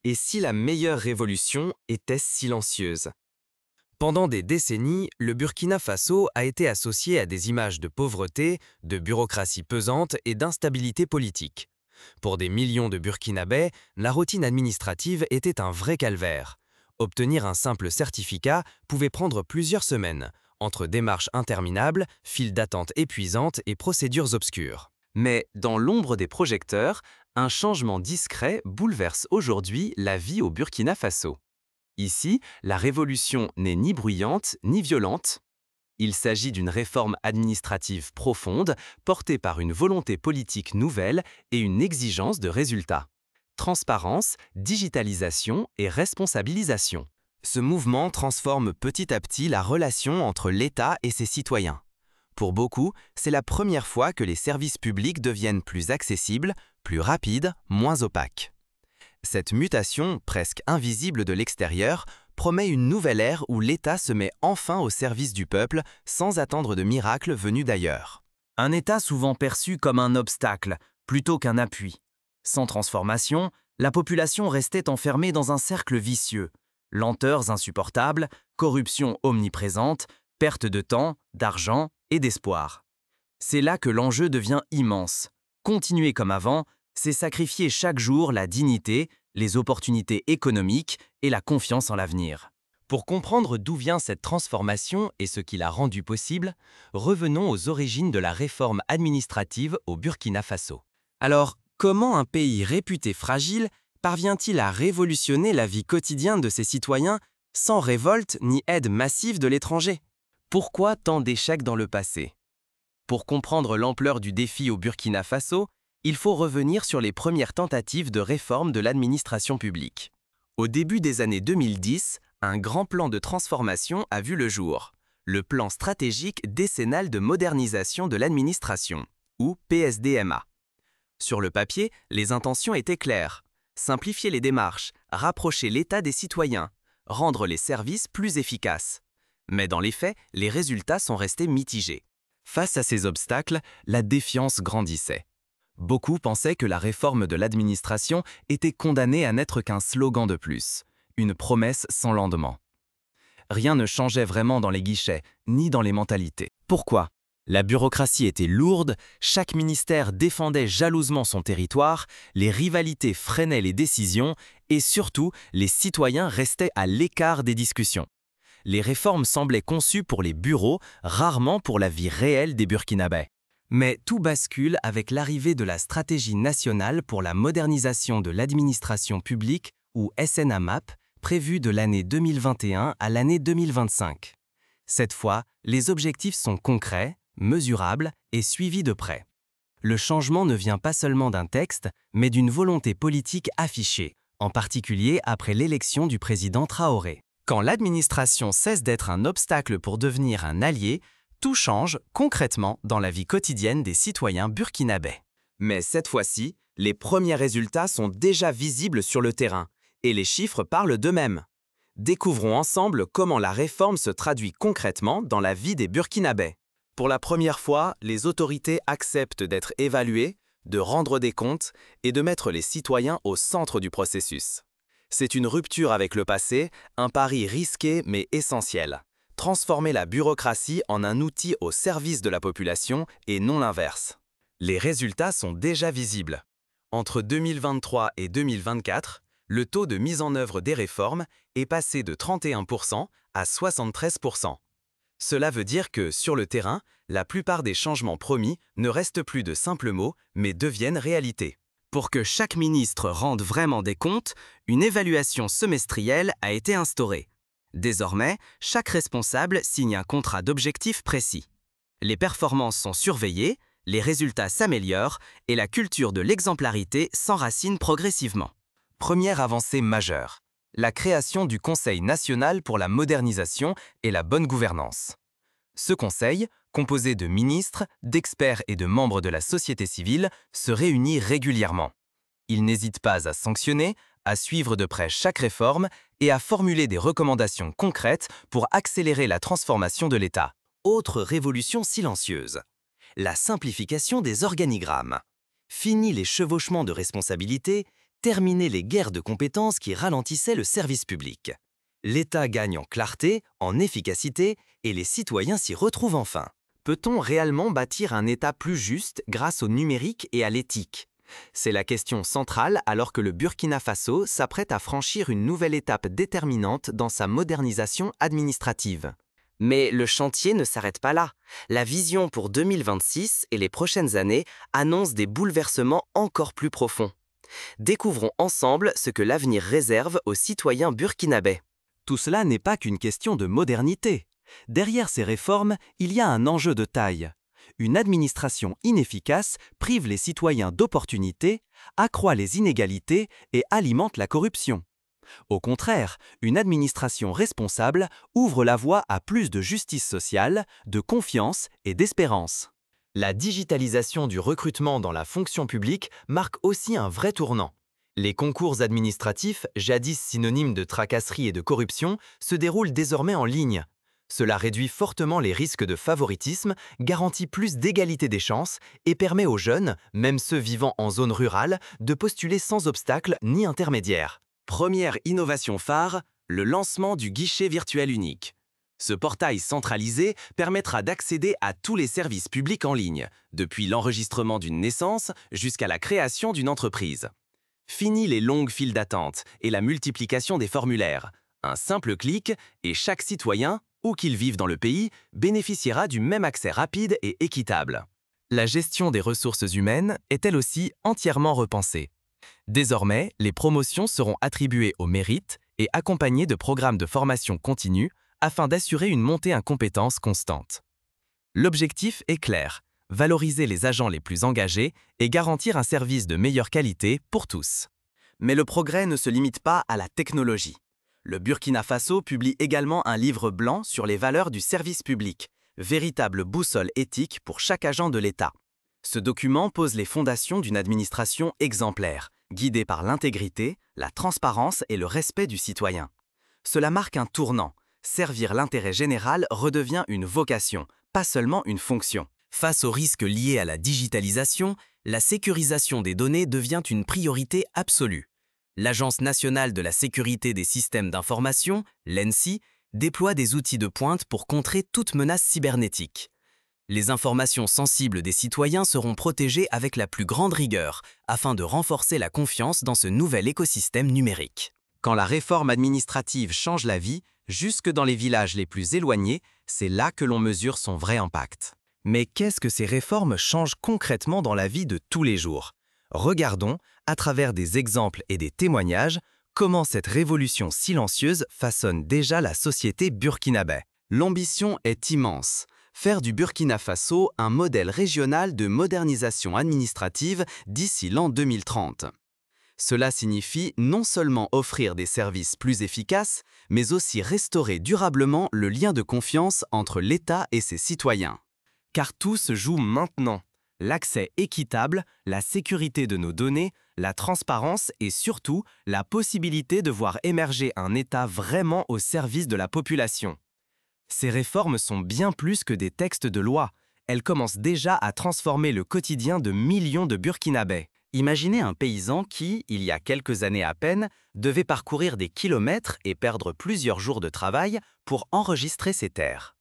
Et si la meilleure révolution était silencieuse? Pendant des décennies, le Burkina Faso a été associé à des images de pauvreté, de bureaucratie pesante et d'instabilité politique. Pour des millions de Burkinabés, la routine administrative était un vrai calvaire. Obtenir un simple certificat pouvait prendre plusieurs semaines, entre démarches interminables, files d'attente épuisantes et procédures obscures. Mais dans l'ombre des projecteurs, un changement discret bouleverse aujourd'hui la vie au Burkina Faso. Ici, la révolution n'est ni bruyante ni violente. Il s'agit d'une réforme administrative profonde, portée par une volonté politique nouvelle et une exigence de résultats. Transparence, digitalisation et responsabilisation. Ce mouvement transforme petit à petit la relation entre l'État et ses citoyens. Pour beaucoup, c'est la première fois que les services publics deviennent plus accessibles, plus rapides, moins opaques. Cette mutation, presque invisible de l'extérieur, promet une nouvelle ère où l'État se met enfin au service du peuple sans attendre de miracles venus d'ailleurs. Un État souvent perçu comme un obstacle, plutôt qu'un appui. Sans transformation, la population restait enfermée dans un cercle vicieux. Lenteurs insupportables, corruption omniprésente, perte de temps, d'argent et d'espoir. C'est là que l'enjeu devient immense. Continuer comme avant, c'est sacrifier chaque jour la dignité, les opportunités économiques et la confiance en l'avenir. Pour comprendre d'où vient cette transformation et ce qui l'a rendue possible, revenons aux origines de la réforme administrative au Burkina Faso. Alors, comment un pays réputé fragile parvient-il à révolutionner la vie quotidienne de ses citoyens sans révolte ni aide massive de l'étranger? Pourquoi tant d'échecs dans le passé? Pour comprendre l'ampleur du défi au Burkina Faso, il faut revenir sur les premières tentatives de réforme de l'administration publique. Au début des années 2010, un grand plan de transformation a vu le jour, le plan stratégique décennal de modernisation de l'administration, ou PSDMA. Sur le papier, les intentions étaient claires: simplifier les démarches, rapprocher l'État des citoyens, rendre les services plus efficaces. Mais dans les faits, les résultats sont restés mitigés. Face à ces obstacles, la défiance grandissait. Beaucoup pensaient que la réforme de l'administration était condamnée à n'être qu'un slogan de plus, une promesse sans lendemain. Rien ne changeait vraiment dans les guichets, ni dans les mentalités. Pourquoi? La bureaucratie était lourde, chaque ministère défendait jalousement son territoire, les rivalités freinaient les décisions et surtout, les citoyens restaient à l'écart des discussions. Les réformes semblaient conçues pour les bureaux, rarement pour la vie réelle des Burkinabés. Mais tout bascule avec l'arrivée de la Stratégie nationale pour la modernisation de l'administration publique, ou SNAMAP, prévue de l'année 2021 à l'année 2025. Cette fois, les objectifs sont concrets, mesurables et suivis de près. Le changement ne vient pas seulement d'un texte, mais d'une volonté politique affichée, en particulier après l'élection du président Traoré. Quand l'administration cesse d'être un obstacle pour devenir un allié, tout change concrètement dans la vie quotidienne des citoyens burkinabés. Mais cette fois-ci, les premiers résultats sont déjà visibles sur le terrain, et les chiffres parlent d'eux-mêmes. Découvrons ensemble comment la réforme se traduit concrètement dans la vie des Burkinabés. Pour la première fois, les autorités acceptent d'être évaluées, de rendre des comptes et de mettre les citoyens au centre du processus. C'est une rupture avec le passé, un pari risqué mais essentiel. Transformer la bureaucratie en un outil au service de la population et non l'inverse. Les résultats sont déjà visibles. Entre 2023 et 2024, le taux de mise en œuvre des réformes est passé de 31% à 73%. Cela veut dire que, sur le terrain, la plupart des changements promis ne restent plus de simples mots, mais deviennent réalité. Pour que chaque ministre rende vraiment des comptes, une évaluation semestrielle a été instaurée. Désormais, chaque responsable signe un contrat d'objectifs précis. Les performances sont surveillées, les résultats s'améliorent et la culture de l'exemplarité s'enracine progressivement. Première avancée majeure, la création du Conseil national pour la modernisation et la bonne gouvernance. Ce conseil, composé de ministres, d'experts et de membres de la société civile, se réunit régulièrement. Il n'hésite pas à sanctionner, à suivre de près chaque réforme et à formuler des recommandations concrètes pour accélérer la transformation de l'État. Autre révolution silencieuse, la simplification des organigrammes. Fini les chevauchements de responsabilités, terminer les guerres de compétences qui ralentissaient le service public. L'État gagne en clarté, en efficacité, et les citoyens s'y retrouvent enfin. Peut-on réellement bâtir un État plus juste grâce au numérique et à l'éthique? C'est la question centrale alors que le Burkina Faso s'apprête à franchir une nouvelle étape déterminante dans sa modernisation administrative. Mais le chantier ne s'arrête pas là. La vision pour 2026 et les prochaines années annonce des bouleversements encore plus profonds. Découvrons ensemble ce que l'avenir réserve aux citoyens burkinabés. Tout cela n'est pas qu'une question de modernité. Derrière ces réformes, il y a un enjeu de taille. Une administration inefficace prive les citoyens d'opportunités, accroît les inégalités et alimente la corruption. Au contraire, une administration responsable ouvre la voie à plus de justice sociale, de confiance et d'espérance. La digitalisation du recrutement dans la fonction publique marque aussi un vrai tournant. Les concours administratifs, jadis synonymes de tracasserie et de corruption, se déroulent désormais en ligne. Cela réduit fortement les risques de favoritisme, garantit plus d'égalité des chances et permet aux jeunes, même ceux vivant en zone rurale, de postuler sans obstacle ni intermédiaire. Première innovation phare, le lancement du guichet virtuel unique. Ce portail centralisé permettra d'accéder à tous les services publics en ligne, depuis l'enregistrement d'une naissance jusqu'à la création d'une entreprise. Fini les longues files d'attente et la multiplication des formulaires. Un simple clic et chaque citoyen, où qu'il vive dans le pays, bénéficiera du même accès rapide et équitable. La gestion des ressources humaines est elle aussi entièrement repensée. Désormais, les promotions seront attribuées au mérite et accompagnées de programmes de formation continue afin d'assurer une montée en compétences constante. L'objectif est clair, valoriser les agents les plus engagés et garantir un service de meilleure qualité pour tous. Mais le progrès ne se limite pas à la technologie. Le Burkina Faso publie également un livre blanc sur les valeurs du service public, véritable boussole éthique pour chaque agent de l'État. Ce document pose les fondations d'une administration exemplaire, guidée par l'intégrité, la transparence et le respect du citoyen. Cela marque un tournant. Servir l'intérêt général redevient une vocation, pas seulement une fonction. Face aux risques liés à la digitalisation, la sécurisation des données devient une priorité absolue. L'Agence nationale de la sécurité des systèmes d'information, l'ANSSI, déploie des outils de pointe pour contrer toute menace cybernétique. Les informations sensibles des citoyens seront protégées avec la plus grande rigueur, afin de renforcer la confiance dans ce nouvel écosystème numérique. Quand la réforme administrative change la vie, jusque dans les villages les plus éloignés, c'est là que l'on mesure son vrai impact. Mais qu'est-ce que ces réformes changent concrètement dans la vie de tous les jours? Regardons, à travers des exemples et des témoignages, comment cette révolution silencieuse façonne déjà la société burkinabé. L'ambition est immense. Faire du Burkina Faso un modèle régional de modernisation administrative d'ici l'an 2030. Cela signifie non seulement offrir des services plus efficaces, mais aussi restaurer durablement le lien de confiance entre l'État et ses citoyens. Car tout se joue maintenant. L'accès équitable, la sécurité de nos données, la transparence et surtout la possibilité de voir émerger un État vraiment au service de la population. Ces réformes sont bien plus que des textes de loi. Elles commencent déjà à transformer le quotidien de millions de Burkinabés. Imaginez un paysan qui, il y a quelques années à peine, devait parcourir des kilomètres et perdre plusieurs jours de travail pour enregistrer ses terres.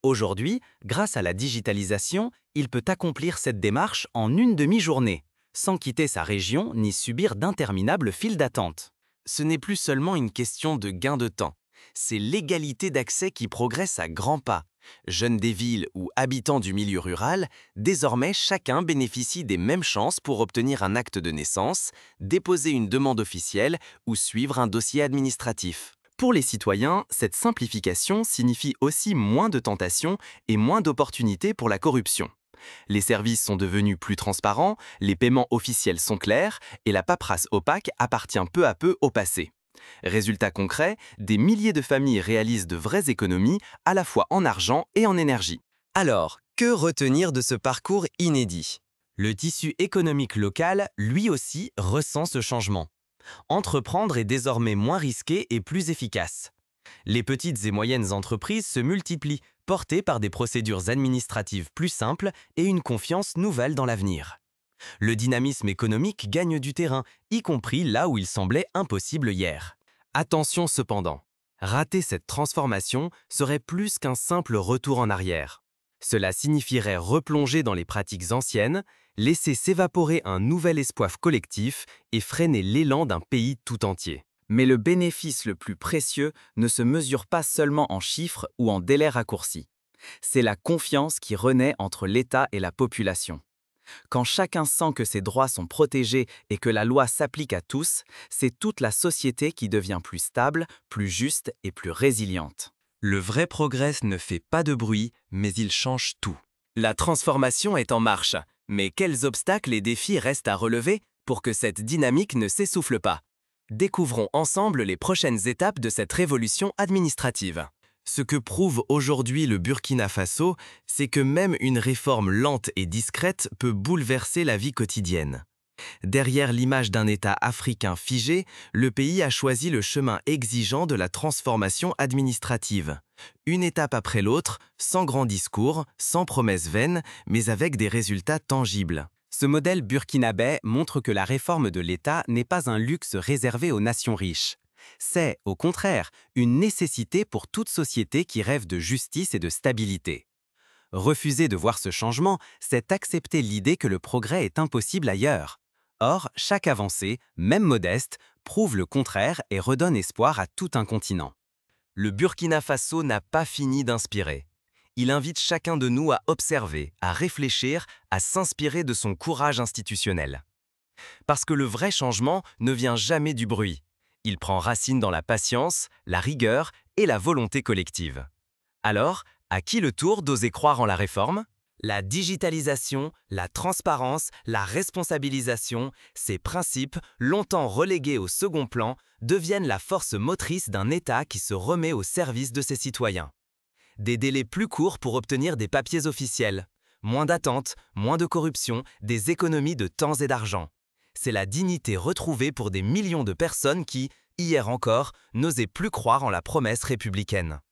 Aujourd'hui, grâce à la digitalisation, il peut accomplir cette démarche en une demi-journée, sans quitter sa région ni subir d'interminables files d'attente. Ce n'est plus seulement une question de gain de temps, c'est l'égalité d'accès qui progresse à grands pas. Jeunes des villes ou habitants du milieu rural, désormais chacun bénéficie des mêmes chances pour obtenir un acte de naissance, déposer une demande officielle ou suivre un dossier administratif. Pour les citoyens, cette simplification signifie aussi moins de tentations et moins d'opportunités pour la corruption. Les services sont devenus plus transparents, les paiements officiels sont clairs et la paperasse opaque appartient peu à peu au passé. Résultat concret, des milliers de familles réalisent de vraies économies, à la fois en argent et en énergie. Alors, que retenir de ce parcours inédit? Le tissu économique local, lui aussi, ressent ce changement. Entreprendre est désormais moins risqué et plus efficace. Les petites et moyennes entreprises se multiplient, portées par des procédures administratives plus simples et une confiance nouvelle dans l'avenir. Le dynamisme économique gagne du terrain, y compris là où il semblait impossible hier. Attention cependant, rater cette transformation serait plus qu'un simple retour en arrière. Cela signifierait replonger dans les pratiques anciennes, laisser s'évaporer un nouvel espoir collectif et freiner l'élan d'un pays tout entier. Mais le bénéfice le plus précieux ne se mesure pas seulement en chiffres ou en délais raccourcis. C'est la confiance qui renaît entre l'État et la population. Quand chacun sent que ses droits sont protégés et que la loi s'applique à tous, c'est toute la société qui devient plus stable, plus juste et plus résiliente. Le vrai progrès ne fait pas de bruit, mais il change tout. La transformation est en marche, mais quels obstacles et défis restent à relever pour que cette dynamique ne s'essouffle pas? Découvrons ensemble les prochaines étapes de cette révolution administrative. Ce que prouve aujourd'hui le Burkina Faso, c'est que même une réforme lente et discrète peut bouleverser la vie quotidienne. Derrière l'image d'un État africain figé, le pays a choisi le chemin exigeant de la transformation administrative. Une étape après l'autre, sans grands discours, sans promesses vaines, mais avec des résultats tangibles. Ce modèle burkinabé montre que la réforme de l'État n'est pas un luxe réservé aux nations riches. C'est, au contraire, une nécessité pour toute société qui rêve de justice et de stabilité. Refuser de voir ce changement, c'est accepter l'idée que le progrès est impossible ailleurs. Or, chaque avancée, même modeste, prouve le contraire et redonne espoir à tout un continent. Le Burkina Faso n'a pas fini d'inspirer. Il invite chacun de nous à observer, à réfléchir, à s'inspirer de son courage institutionnel. Parce que le vrai changement ne vient jamais du bruit. Il prend racine dans la patience, la rigueur et la volonté collective. Alors, à qui le tour d'oser croire en la réforme? La digitalisation, la transparence, la responsabilisation, ces principes, longtemps relégués au second plan, deviennent la force motrice d'un État qui se remet au service de ses citoyens. Des délais plus courts pour obtenir des papiers officiels, moins d'attentes, moins de corruption, des économies de temps et d'argent. C'est la dignité retrouvée pour des millions de personnes qui, hier encore, n'osaient plus croire en la promesse républicaine.